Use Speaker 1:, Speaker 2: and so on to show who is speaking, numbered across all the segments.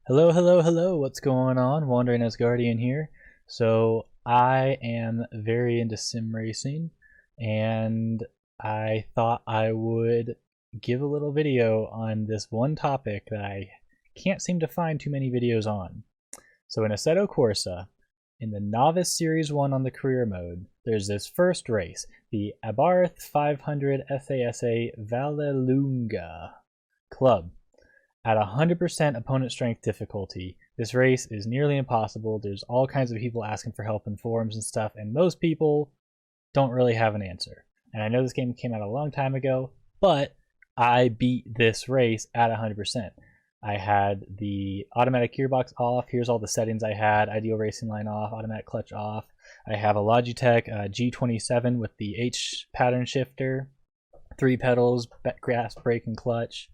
Speaker 1: Hello, hello, hello, what's going on? Wandering as Guardian here. So I am very into sim racing, and I thought I would give a little video on this one topic that I can't seem to find too many videos on. So in Assetto Corsa, in the Novice Series 1 on the career mode, there's this first race, the Abarth 500 SASA Vallelunga Club. At 100% opponent strength difficulty, this race is nearly impossible. There's all kinds of people asking for help in forums and stuff, and most people don't really have an answer. And I know this game came out a long time ago, but I beat this race at 100%. I had the automatic gearbox off. Here's all the settings I had. Ideal racing line off, automatic clutch off. I have a Logitech G27 with the H pattern shifter, 3 pedals, gas, brake, and clutch.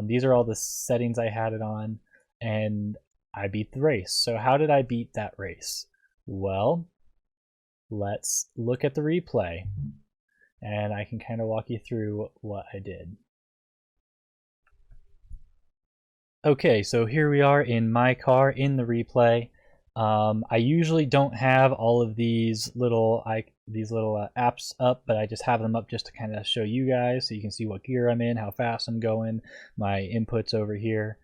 Speaker 1: These are all the settings I had it on, and I beat the race. So how did I beat that race? Well, let's look at the replay, and I can kind of walk you through what I did. Okay, so here we are in my car in the replay. I usually don't have all of these little apps up, but I just have them up just to kind of show you guys so you can see what gear I'm in, how fast I'm going, my inputs over here.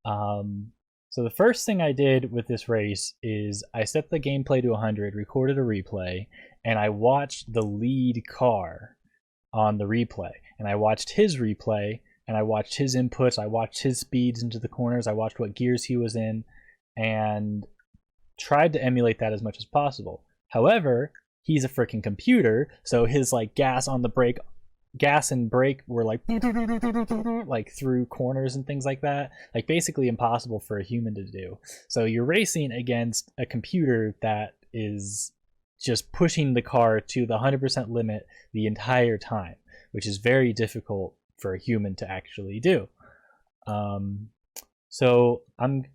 Speaker 1: So the first thing I did with this race is I set the gameplay to 100, recorded a replay, and I watched the lead car on the replay. And I watched his replay, and I watched his inputs, I watched his speeds into the corners, I watched what gears he was in, and tried to emulate that as much as possible. However, he's a freaking computer, so his gas and brake were like through corners and things like that, like basically impossible for a human to do. So you're racing against a computer that is just pushing the car to the 100% limit the entire time, which is very difficult for a human to actually do. So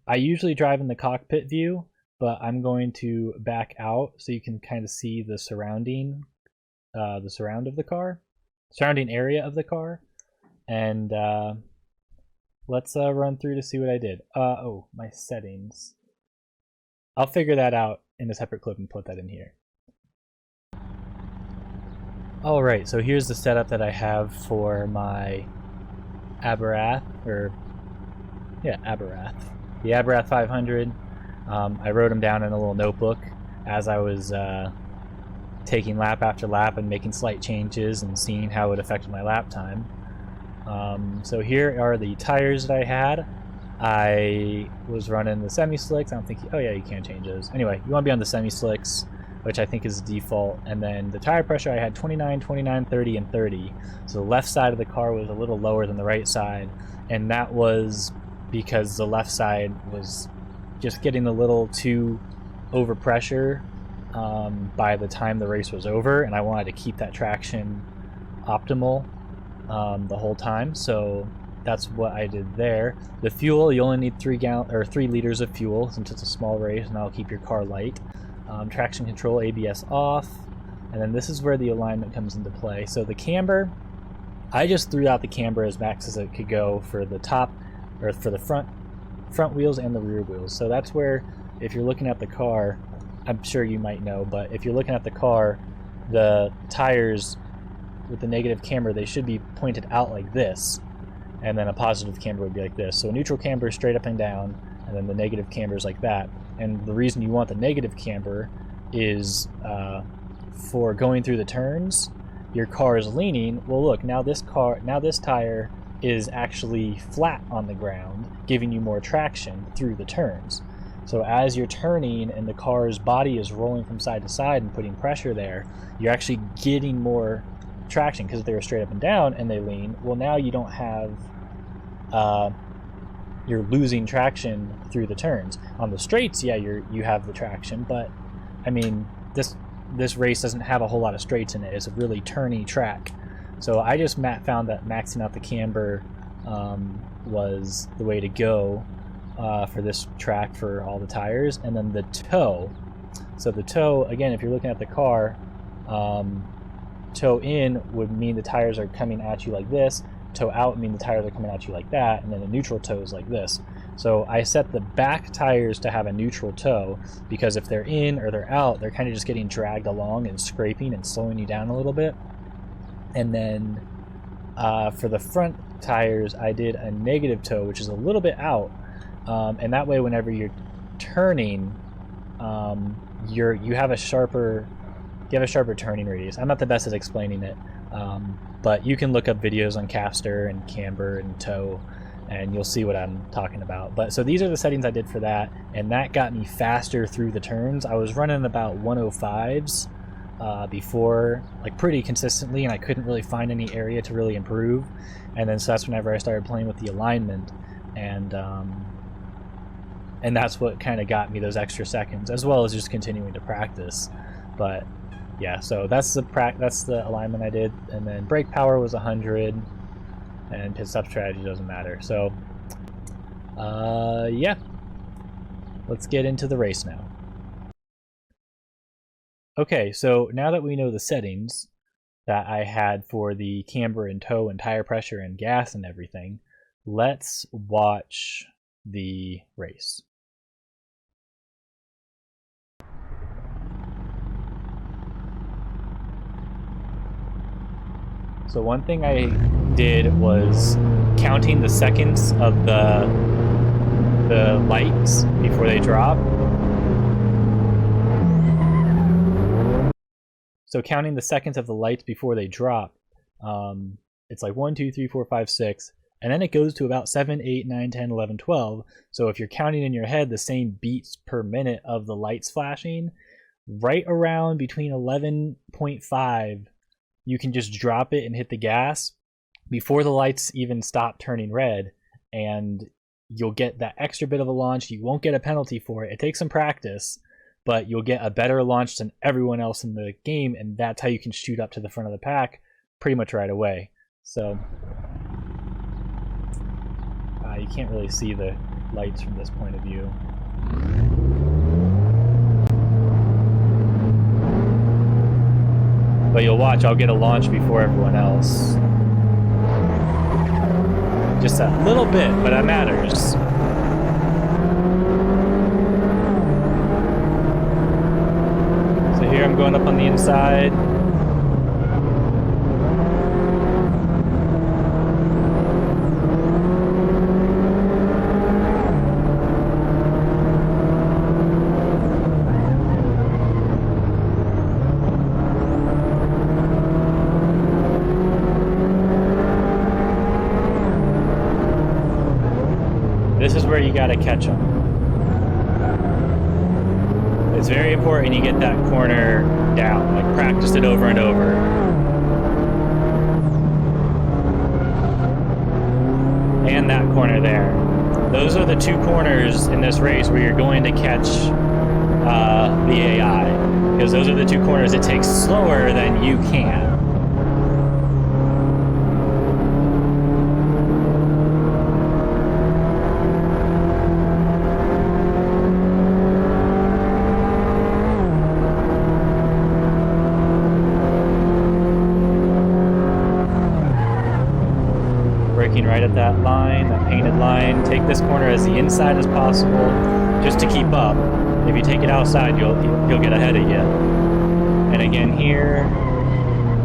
Speaker 1: I usually drive in the cockpit view, but I'm going to back out so you can kind of see the surrounding area of the car, and let's run through to see what I did. Oh, my settings. I'll figure that out in a separate clip and put that in here. Alright, so here's the setup that I have for my Abarth, the Abarth 500. I wrote them down in a little notebook as I was taking lap after lap and making slight changes and seeing how it affected my lap time. So here are the tires that I had. I was running the semi-slicks. I don't think, oh yeah, you can change those. Anyway, you want to be on the semi-slicks, which I think is default. And then the tire pressure, I had 29, 29, 30, and 30. So the left side of the car was a little lower than the right side. And that was because the left side was just getting a little too over pressure by the time the race was over, and I wanted to keep that traction optimal the whole time, so that's what I did there. The fuel, you only need 3 liters of fuel since it's a small race, and that'll keep your car light. Traction control, ABS off, and then this is where the alignment comes into play. So the camber, I just threw out the camber as max as it could go for the top, or for the front wheels and the rear wheels. So that's where, if you're looking at the car, I'm sure you might know, but if you're looking at the car, the tires with the negative camber, they should be pointed out like this, and then a positive camber would be like this. So a neutral camber is straight up and down, and then the negative camber is like that. And the reason you want the negative camber is for going through the turns, your car is leaning. Well, look, now this tire is actually flat on the ground, giving you more traction through the turns. So as you're turning and the car's body is rolling from side to side and putting pressure there, you're actually getting more traction, because if they were straight up and down and they lean, well, now you don't have, you're losing traction through the turns. On the straights, yeah, you have the traction, but I mean, this race doesn't have a whole lot of straights in it. It's a really turny track. So I just found that maxing out the camber was the way to go for this track for all the tires. And then the toe. So the toe, again, if you're looking at the car, toe in would mean the tires are coming at you like this. toe out would mean the tires are coming at you like that, and then the neutral toe is like this. So I set the back tires to have a neutral toe, because if they're in or they're out, they're kind of just getting dragged along and scraping and slowing you down a little bit. And then for the front tires, I did a negative toe, which is a little bit out, and that way whenever you're turning, you have a sharper turning radius. I'm not the best at explaining it, but you can look up videos on caster and camber and toe, and you'll see what I'm talking about. But so these are the settings I did for that, and that got me faster through the turns. I was running about 105s before, like pretty consistently, and I couldn't really find any area to really improve. And then so that's whenever I started playing with the alignment, and that's what kind of got me those extra seconds, as well as just continuing to practice. But yeah, so that's the alignment I did, and then brake power was 100, and pit stop strategy doesn't matter. So yeah, let's get into the race now. Okay, so now that we know the settings that I had for the camber and toe and tire pressure and gas and everything, let's watch the race. So one thing I did was counting the seconds of the lights before they drop. So counting the seconds of the lights before they drop, it's like 1, 2, 3, 4, 5, 6, and then it goes to about 7, 8, 9, 10, 11, 12. So if you're counting in your head the same beats per minute of the lights flashing, right around between 11.5, you can just drop it and hit the gas before the lights even stop turning red, and you'll get that extra bit of a launch. You won't get a penalty for it. It takes some practice, but you'll get a better launch than everyone else in the game, and that's how you can shoot up to the front of the pack pretty much right away. So you can't really see the lights from this point of view. But you'll watch, I'll get a launch before everyone else. Just a little bit, but that matters. So here I'm going up on the inside. This is where you gotta catch them. It's very important you get that corner down, like practice it over and over. And that corner there. Those are the two corners in this race where you're going to catch the AI, because those are the two corners it takes slower than you can. Braking right at that line, that painted line. Take this corner as the inside as possible, just to keep up. If you take it outside, you'll get ahead of you. And again here,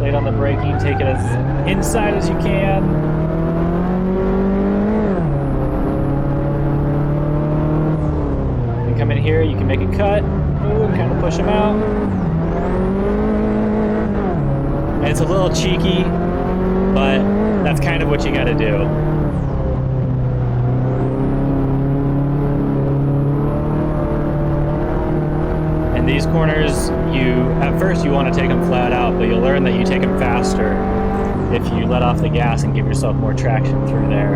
Speaker 1: late on the braking, take it as inside as you can. And come in here, you can make a cut. Ooh, kind of push them out. And it's a little cheeky, but that's kind of what you gotta do. And these corners, at first you want to take them flat out, but you'll learn that you take them faster if you let off the gas and give yourself more traction through there.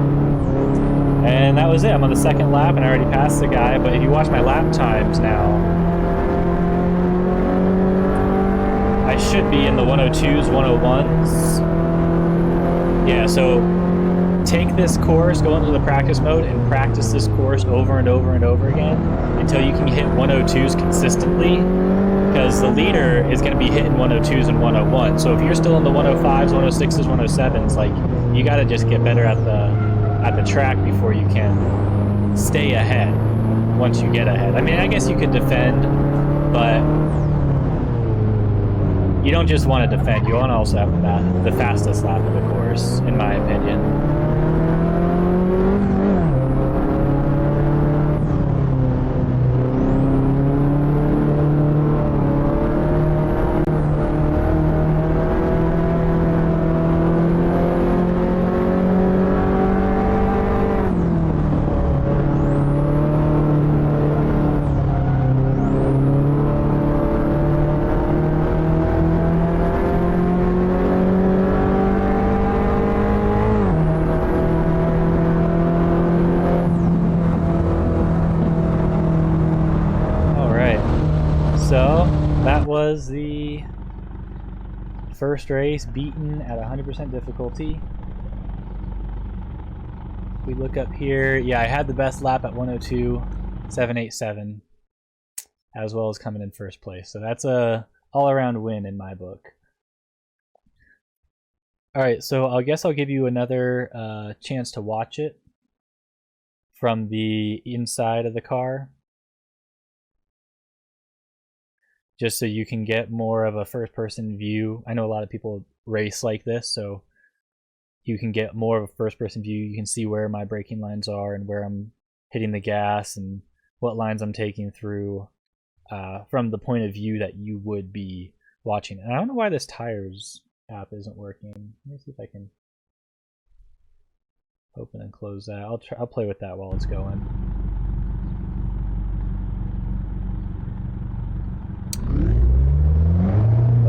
Speaker 1: And that was it. I'm on the second lap and I already passed the guy, but if you watch my lap times now, I should be in the 102s, 101s. Yeah, so take this course, go into the practice mode, and practice this course over and over and over again until you can hit 102s consistently, because the leader is going to be hitting 102s and 101. So if you're still in the 105s, 106s, 107s, like, you got to just get better at the track before you can stay ahead once you get ahead. I mean, I guess you could defend, but you don't just want to defend, you want to also have the fastest lap of the course, in my opinion. So that was the first race beaten at 100% difficulty. If we look up here, yeah, I had the best lap at 102.787, as well as coming in first place. So that's a all-around win in my book. All right, so I guess I'll give you another chance to watch it from the inside of the car, just so you can get more of a first-person view. I know a lot of people race like this, so you can get more of a first-person view. You can see where my braking lines are and where I'm hitting the gas and what lines I'm taking through from the point of view that you would be watching. And I don't know why this tires app isn't working. Let me see if I can open and close that. I'll play with that while it's going.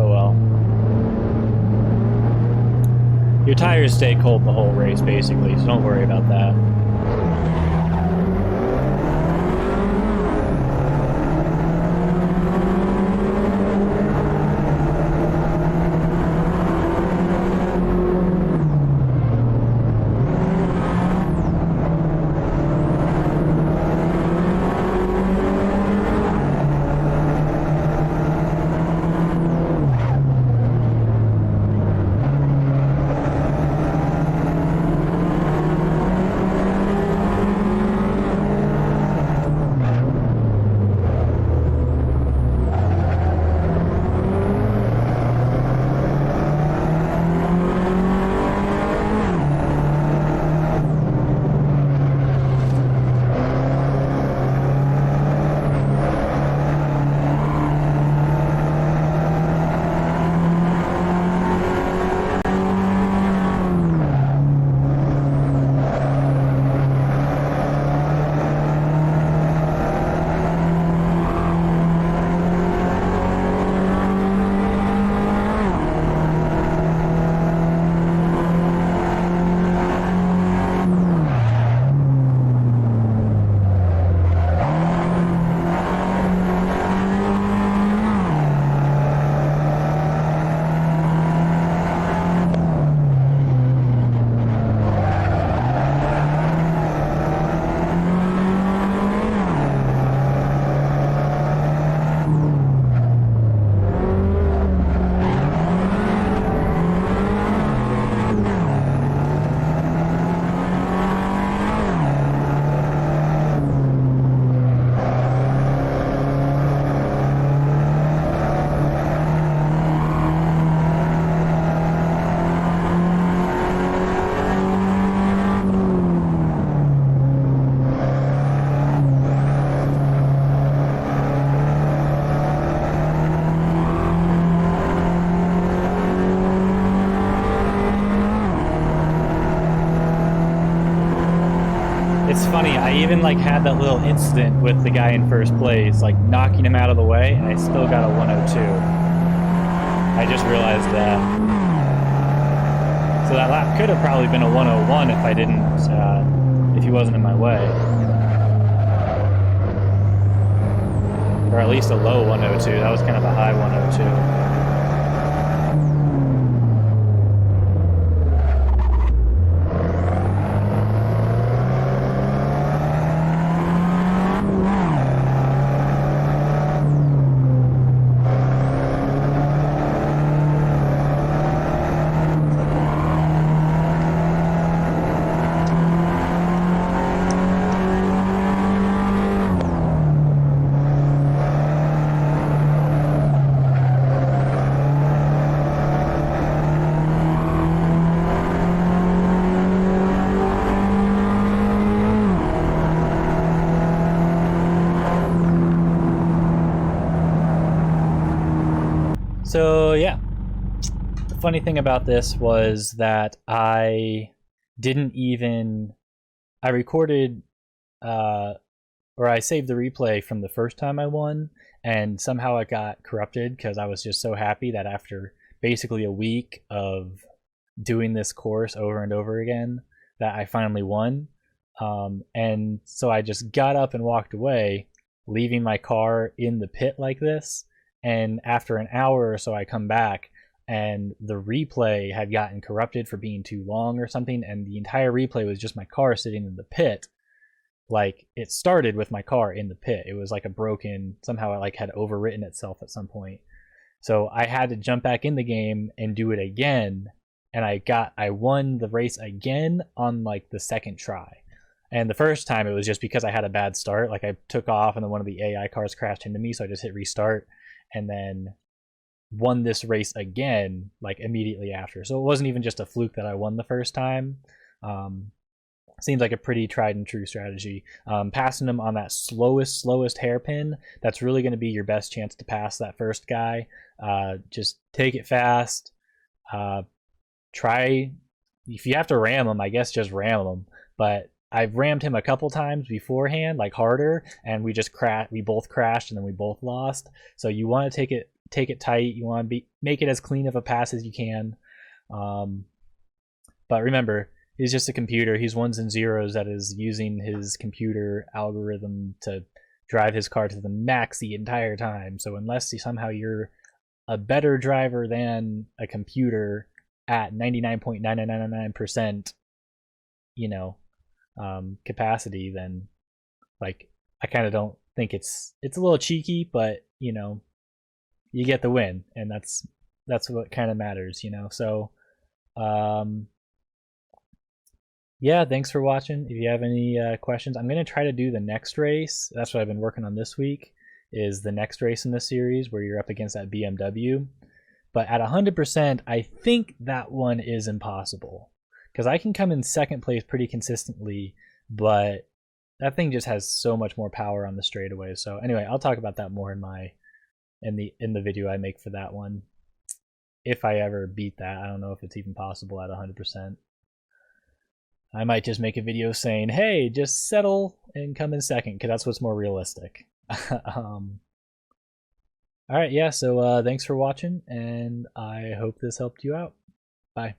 Speaker 1: Oh well. Your tires stay cold the whole race, basically, so don't worry about that. It's funny, I even like had that little incident with the guy in first place, like knocking him out of the way, and I still got a 102. I just realized that. So that lap could have probably been a 101 if I didn't, if he wasn't in my way. Or at least a low 102, that was kind of a high 102. So yeah, the funny thing about this was that I didn't even, I recorded, or I saved the replay from the first time I won, and somehow it got corrupted because I was just so happy that after basically a week of doing this course over and over again that I finally won. And so I just got up and walked away, leaving my car in the pit like this. And after an hour or so, I come back and the replay had gotten corrupted for being too long or something. And the entire replay was just my car sitting in the pit. Like, it started with my car in the pit. It was like a broken, somehow it like had overwritten itself at some point. So I had to jump back in the game and do it again. And I won the race again on like the second try. And the first time it was just because I had a bad start. Like, I took off and then one of the AI cars crashed into me, so I just hit restart and then won this race again like immediately after. So it wasn't even just a fluke that I won the first time. Seems like a pretty tried and true strategy. Passing them on that slowest hairpin, that's really going to be your best chance to pass that first guy. Just take it fast. Try, if you have to ram them, I guess just ram them. But I've rammed him a couple times beforehand, like harder, and we both crashed and then we both lost. So you want to take it tight. You want to make it as clean of a pass as you can. But remember, he's just a computer. He's ones and zeros that is using his computer algorithm to drive his car to the max the entire time. So unless somehow you're a better driver than a computer at 99.9999%, capacity, then like I kind of don't think it's a little cheeky, but you get the win, and that's what kind of matters. So yeah, thanks for watching. If you have any questions, I'm going to try to do the next race. That's what I've been working on this week, is the next race in the series where you're up against that BMW. But at 100%, I think that one is impossible, because I can come in second place pretty consistently, but that thing just has so much more power on the straightaway. So anyway, I'll talk about that more in the video I make for that one, if I ever beat that. I don't know if it's even possible at 100%. I might just make a video saying, hey, just settle and come in second, because that's what's more realistic. Alright, yeah, so thanks for watching, and I hope this helped you out. Bye.